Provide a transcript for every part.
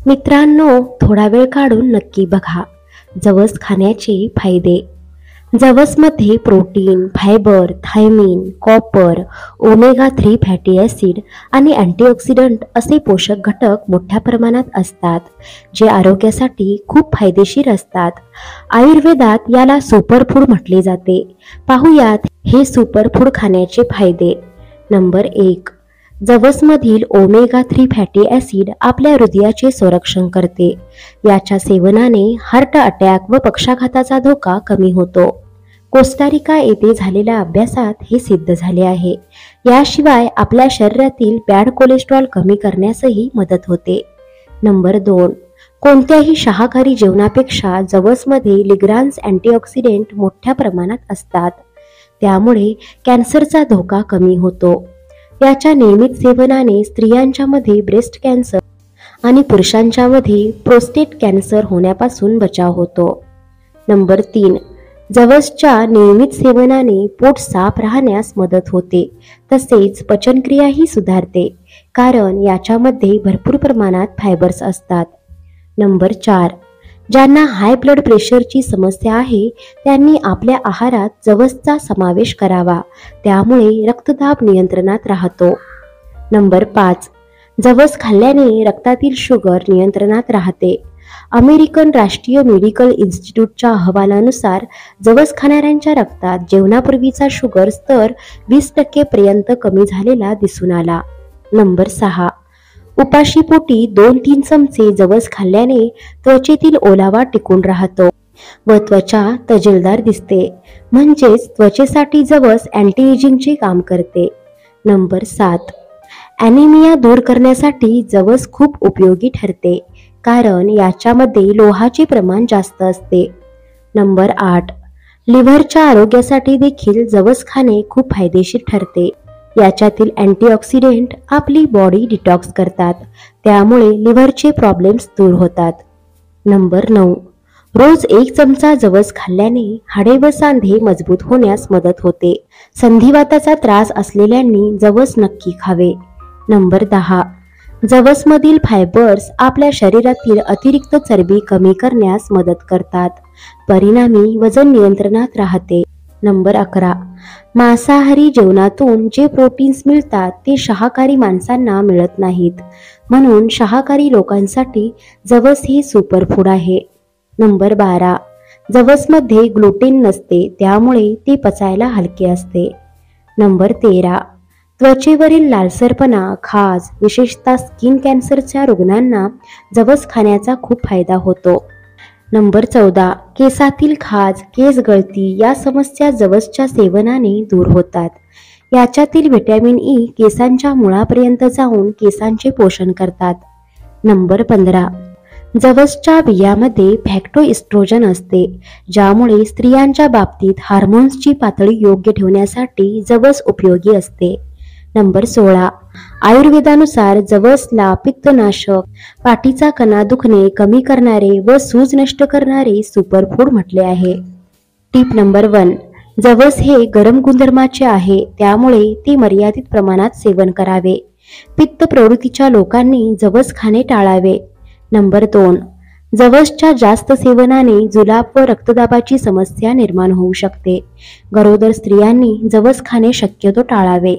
मित्रांनो, थोडा वेळ काढून नक्की बघा जवस खाण्याचे फायदे. जवसमध्ये protein, fibre, thiamine, copper, omega 3 fatty acid आणि अँटीऑक्सिडंट असे पोषक घटक मोठ्या प्रमाणात असतात, जे आरोग्यासाठी खूप फायदेशीर असतात. आयुर्वेदात याला सुपरफूड म्हटले जाते. पाहूयात हे सुपरफूड खाण्याचे फायदे. नंबर 1. जवसमधील ओमेगा 3 फॅटी ॲसिड आपल्या हृदयाचे संरक्षण करते. याच्या सेवनाने हार्ट अटॅक व पक्षाघाताचा धोका कमी होतो. कोस्टारिका येथे झालेल्या अभ्यासात हे सिद्ध झाले आहे. याशिवाय आपल्या शरीरातील बॅड कोलेस्ट्रॉल कमी करण्यासही मदत होते. नंबर 2. कोणत्याही शाकाहारी जेवणापेक्षा जवसमध्ये लिग्रान्स अँटीऑक्सिडेंट मोठ्या प्रमाणात असतात. त्यामुळे कॅन्सरचा धोका कमी होतो. याच्या नियमित सेवनाने स्त्रियांच्या मध्ये ब्रेस्ट कॅन्सर आणि पुरुषांच्या मध्ये प्रोस्टेट कॅन्सर होण्यापासून बचाव होतो. नंबर 3. जवसच्या नियमित सेवनाने पोट साफ राहण्यास मदत होते. तसेच पचनक्रियाही सुधारते, कारण याच्यामध्ये भरपूर प्रमाणात फायबर्स असतात. नंबर 4. ज्यांना हाय ब्लड प्रेशरची समस्या आहे त्यांनी आपल्या आहारात जवसचा समावेश करावा. त्यामुळे रक्तदाब नियंत्रणात राहतो. नंबर 5. जवस खाल्ल्याने रक्तातील शुगर नियंत्रणात राहते. अमेरिकन राष्ट्रीय मेडिकल इन्स्टिट्यूटच्या अहवालानुसार जवस खाणाऱ्यांच्या रक्तात जेवणापूर्वीचा शुगर स्तर 20% पर्यंत कमी झालेला दिसून आला. नंबर 6. उपाशीपोटी 2-3 चमचे जवस खाल्ल्याने त्वचेतील ओलावा टिकून राहतो व त्वचा तजेलदार दिसते. म्हणजेच त्वचेसाठी जवस अँटी एजिंगचे काम करते. नंबर 7. ॲनिमिया दूर करण्यासाठी जवस खूप उपयोगी ठरते, कारण याच्यामध्ये लोहाचे प्रमाण जास्त असते. नंबर 8. लिव्हरच्या आरोग्यासाठी देखील जवस खाणे खूप फायदेशीर ठरते. याच्यातील अँटीऑक्सिडेंट आपली बॉडी डिटॉक्स करतात. त्यामुळे लिव्हरचे प्रॉब्लेम्स दूर होतात. नंबर 9. रोज 1 चमचा जवस खाल्ल्याने हाडे व सांधे मजबूत होण्यास मदत होते. संधिवाताचा त्रास असलेल्यांनी जवस नक्की खावे. नंबर 10. जवसमधील फायबर्स आपल्या शरीरातील अतिरिक्त चरबी कमी करण्यास मदत करतात. परिणामी वजन नियंत्रणात राहते. नंबर 11. मांसाहारी जेवणातून जे प्रोटीन्स मिळतात ते शाकाहारी माणसांना मिळत नाहीत. म्हणून शाकाहारी लोकांसाठी जवस हे सुपरफूड आहे. नंबर 12. जवसमध्ये ग्लुटेन नसते, त्यामुळे ते पचायला हलके असते. नंबर 13. त्वचेवरील लालसरपणा, खाज, विशेषतः स्किन कॅन्सरच्या रुग्णांना जवस खाण्याचा खूप फायदा होतो. नंबर 14. केसातील खाज, केस गळती या समस्या जवसच्या सेवनाने दूर होतात. याच्यातील व्हिटॅमिन ई केसांच्या मुळापर्यंत जाऊन केसांचे पोषण करतात. नंबर 15. जवसच्या बियामध्ये फॅक्टोइस्ट्रोजन असते, ज्यामुळे स्त्रियांच्या बाबतीत हार्मोन्सची पातळी योग्य ठेवण्यासाठी जवस उपयोगी असते. नंबर 16. आयुर्वेदानुसार जवसला पित्तनाशक, पाठीचा कणा दुखणे कमी करणारे व सूज नष्ट करणारे सुपरफूड म्हटले आहे. Tip number 1. जवस हे गरम गुणधर्माचे आहे, त्यामुळे ते मर्यादित प्रमाणात सेवन करावे. पित्त प्रवृत्तीच्या लोकांनी जवस खाणे टाळावे. नंबर 2. जवसच्या जास्त सेवनाने जुलाब व रक्तदाबाची समस्या निर्माण होऊ शकते. गरोदर स्त्रियांनी जवस खाणे शक्यतो टाळावे.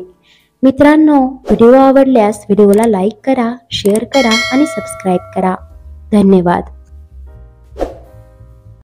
मित्रांनो, व्हिडिओ आवडल्यास व्हिडिओला लाईक करा, शेअर करा आणि सबस्क्राईब करा. धन्यवाद.